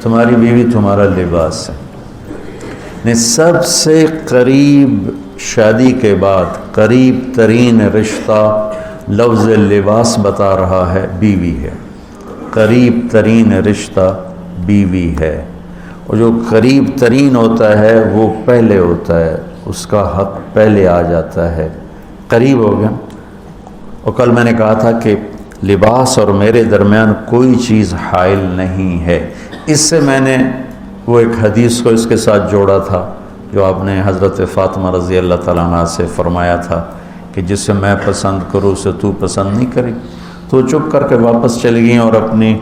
تمہاری بیوی تمہارا لباس ہے۔ سب سے قریب شادی کے بعد قریب ترین رشتہ لفظ لباس بتا رہا ہے بیوی ہے، قریب ترین رشتہ بیوی ہے، اور جو قریب ترین ہوتا ہے وہ پہلے ہوتا ہے، اس کا حق پہلے آ جاتا ہے، قریب ہو گیا۔ اور کل میں نے کہا تھا کہ لباس اور میرے درمیان کوئی چیز حائل نہیں ہے۔ اس سے میں نے وہ ایک حدیث کو اس کے ساتھ جوڑا تھا جو آپ نے حضرت فاطمہ رضی اللہ تعالیٰ عنہ سے فرمایا تھا کہ جسے میں پسند کروں اسے تو پسند نہیں کری، تو چپ کر کے واپس چلی گئیں اور اپنی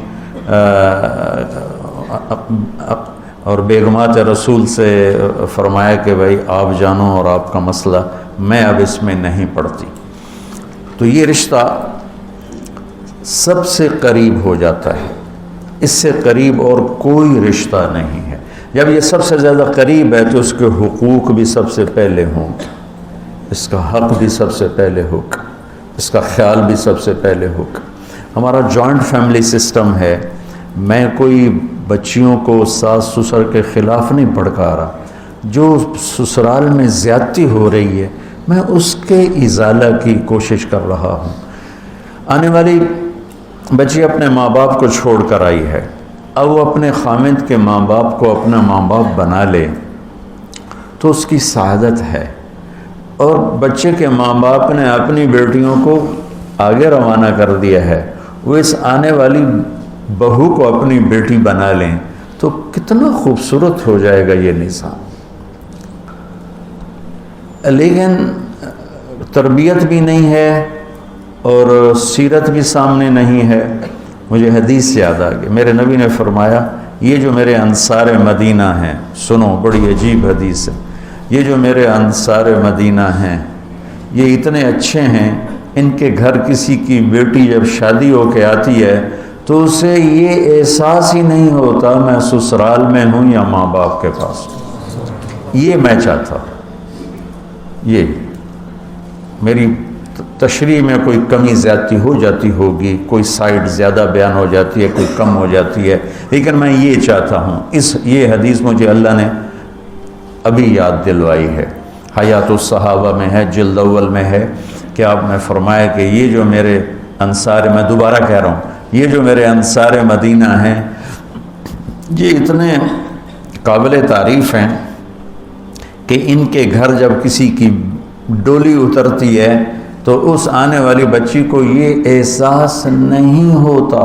اور بیگمات رسول سے فرمایا کہ بھائی آپ جانو اور آپ کا مسئلہ، میں اب اس میں نہیں پڑتی۔ تو یہ رشتہ سب سے قریب ہو جاتا ہے، اس سے قریب اور کوئی رشتہ نہیں ہے۔ جب یہ سب سے زیادہ قریب ہے تو اس کے حقوق بھی سب سے پہلے ہوں گے، اس کا حق بھی سب سے پہلے ہوگا، اس کا خیال بھی سب سے پہلے ہوگا۔ ہمارا جوائنٹ فیملی سسٹم ہے، میں کوئی بچیوں کو ساس سسر کے خلاف نہیں بھڑکا رہا، جو سسرال میں زیادتی ہو رہی ہے میں اس کے ازالہ کی کوشش کر رہا ہوں۔ آنے والی بچی اپنے ماں باپ کو چھوڑ کر آئی ہے، اب وہ اپنے خامند کے ماں باپ کو اپنا ماں باپ بنا لے تو اس کی سعادت ہے، اور بچے کے ماں باپ نے اپنی بیٹیوں کو آگے روانہ کر دیا ہے، وہ اس آنے والی بہو کو اپنی بیٹی بنا لیں تو کتنا خوبصورت ہو جائے گا یہ نظام۔ لیکن تربیت بھی نہیں ہے اور سیرت بھی سامنے نہیں ہے۔ مجھے حدیث یاد آ گئی، میرے نبی نے فرمایا یہ جو میرے انصار مدینہ ہیں، سنو بڑی عجیب حدیث ہے، یہ جو میرے انصار مدینہ ہیں یہ اتنے اچھے ہیں، ان کے گھر کسی کی بیٹی جب شادی ہو کے آتی ہے تو اسے یہ احساس ہی نہیں ہوتا میں سسرال میں ہوں یا ماں باپ کے پاس ہوں۔ یہ میں چاہتا ہوں، یہ میری تشریح میں کوئی کمی زیادتی ہو جاتی ہوگی، کوئی سائڈ زیادہ بیان ہو جاتی ہے، کوئی کم ہو جاتی ہے، لیکن میں یہ چاہتا ہوں۔ یہ حدیث مجھے اللہ نے ابھی یاد دلوائی ہے، حیات الصحابہ میں ہے، جلد اول میں ہے، کہ آپ نے فرمایا کہ یہ جو میرے انصار، میں دوبارہ کہہ رہا ہوں، یہ جو میرے انصار مدینہ ہیں یہ اتنے قابل تعریف ہیں کہ ان کے گھر جب کسی کی ڈولی اترتی ہے تو اس آنے والی بچی کو یہ احساس نہیں ہوتا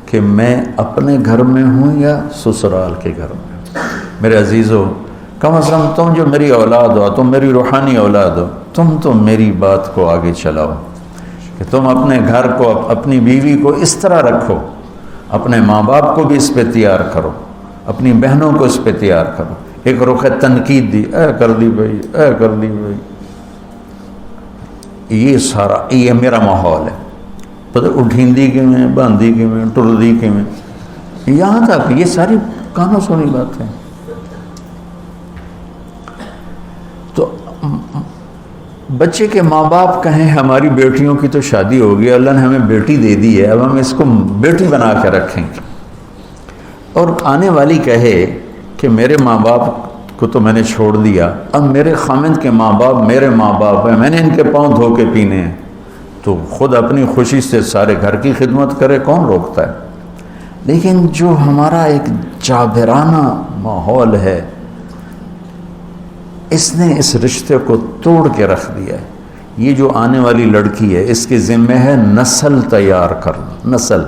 کہ میں اپنے گھر میں ہوں یا سسرال کے گھر میں۔ میرے عزیزو، کم از کم تم جو میری اولاد ہو، تم میری روحانی اولاد ہو، تم تو میری بات کو آگے چلاؤ کہ تم اپنے گھر کو، اپنی بیوی کو اس طرح رکھو، اپنے ماں باپ کو بھی اس پہ تیار کرو، اپنی بہنوں کو اس پہ تیار کرو۔ ایک رخ تنقید دی، اے کر دی بھائی، اے کر دی بھائی، یہ سارا یہ میرا ماحول ہے، پتہ اٹھیندی کی میں، باندھی کی میں، ٹردی کی میں، یہاں تک یہ ساری کہاں سنی باتیں۔ تو بچے کے ماں باپ کہیں ہماری بیٹیوں کی تو شادی ہوگی، اللہ نے ہمیں بیٹی دے دی ہے، اب ہم اس کو بیٹی بنا کے رکھیں گے، اور آنے والی کہے کہ میرے ماں باپ کو تو میں نے چھوڑ دیا، اب میرے خامند کے ماں باپ میرے ماں باپ ہیں، میں نے ان کے پاؤں دھو کے پینے ہیں، تو خود اپنی خوشی سے سارے گھر کی خدمت کرے، کون روکتا ہے؟ لیکن جو ہمارا ایک جابرانہ ماحول ہے اس نے اس رشتے کو توڑ کے رکھ دیا ہے۔ یہ جو آنے والی لڑکی ہے اس کے ذمہ ہے نسل تیار کرنا، نسل۔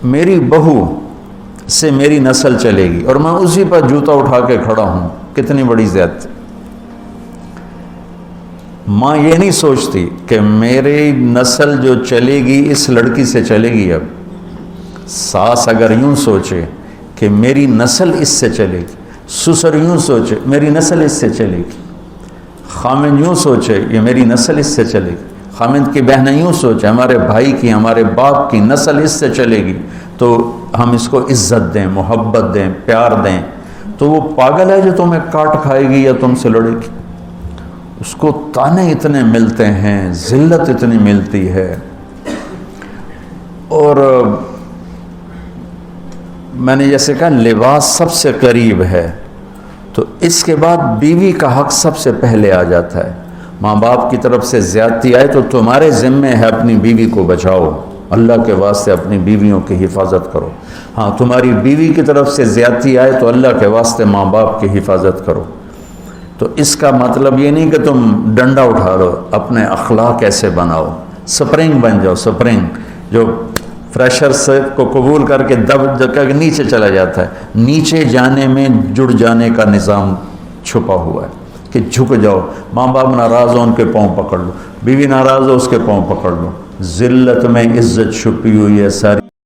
میری بہو سے میری نسل چلے گی اور میں اسی پر جوتا اٹھا کے کھڑا ہوں، کتنی بڑی زیادتی۔ ماں یہ نہیں سوچتی کہ میری نسل جو چلے گی اس لڑکی سے چلے گی۔ اب ساس اگر یوں سوچے کہ میری نسل اس سے چلے گی، سسر یوں سوچے میری نسل اس سے چلے گی، خامند یوں سوچے یہ میری نسل اس سے چلے گی، خامند کی بہنیں یوں سوچے ہمارے بھائی کی، ہمارے باپ کی نسل اس سے چلے گی، تو ہم اس کو عزت دیں، محبت دیں، پیار دیں، تو وہ پاگل ہے جو تمہیں کاٹ کھائے گی یا تم سے لڑے گی۔ اس کو تانے اتنے ملتے ہیں، ذلت اتنی ملتی ہے، اور میں نے جیسے کہا لباس سب سے قریب ہے، تو اس کے بعد بیوی کا حق سب سے پہلے آ جاتا ہے۔ ماں باپ کی طرف سے زیادتی آئے تو تمہارے ذمے ہے اپنی بیوی کو بچاؤ، اللہ کے واسطے اپنی بیویوں کی حفاظت کرو۔ ہاں تمہاری بیوی کی طرف سے زیادتی آئے تو اللہ کے واسطے ماں باپ کی حفاظت کرو۔ تو اس کا مطلب یہ نہیں کہ تم ڈنڈا اٹھا لو، اپنے اخلاق ایسے بناؤ، سپرنگ بن جاؤ، سپرنگ جو فریشر سے کو قبول کر کے دب کر نیچے چلا جاتا ہے، نیچے جانے میں جڑ جانے کا نظام چھپا ہوا ہے کہ جھک جاؤ، ماں باپ ناراض ہو ان کے پاؤں پکڑ لو، بیوی ناراض ہو اس کے پاؤں پکڑ لو، ذلت میں عزت چھپی ہوئی ہے ساری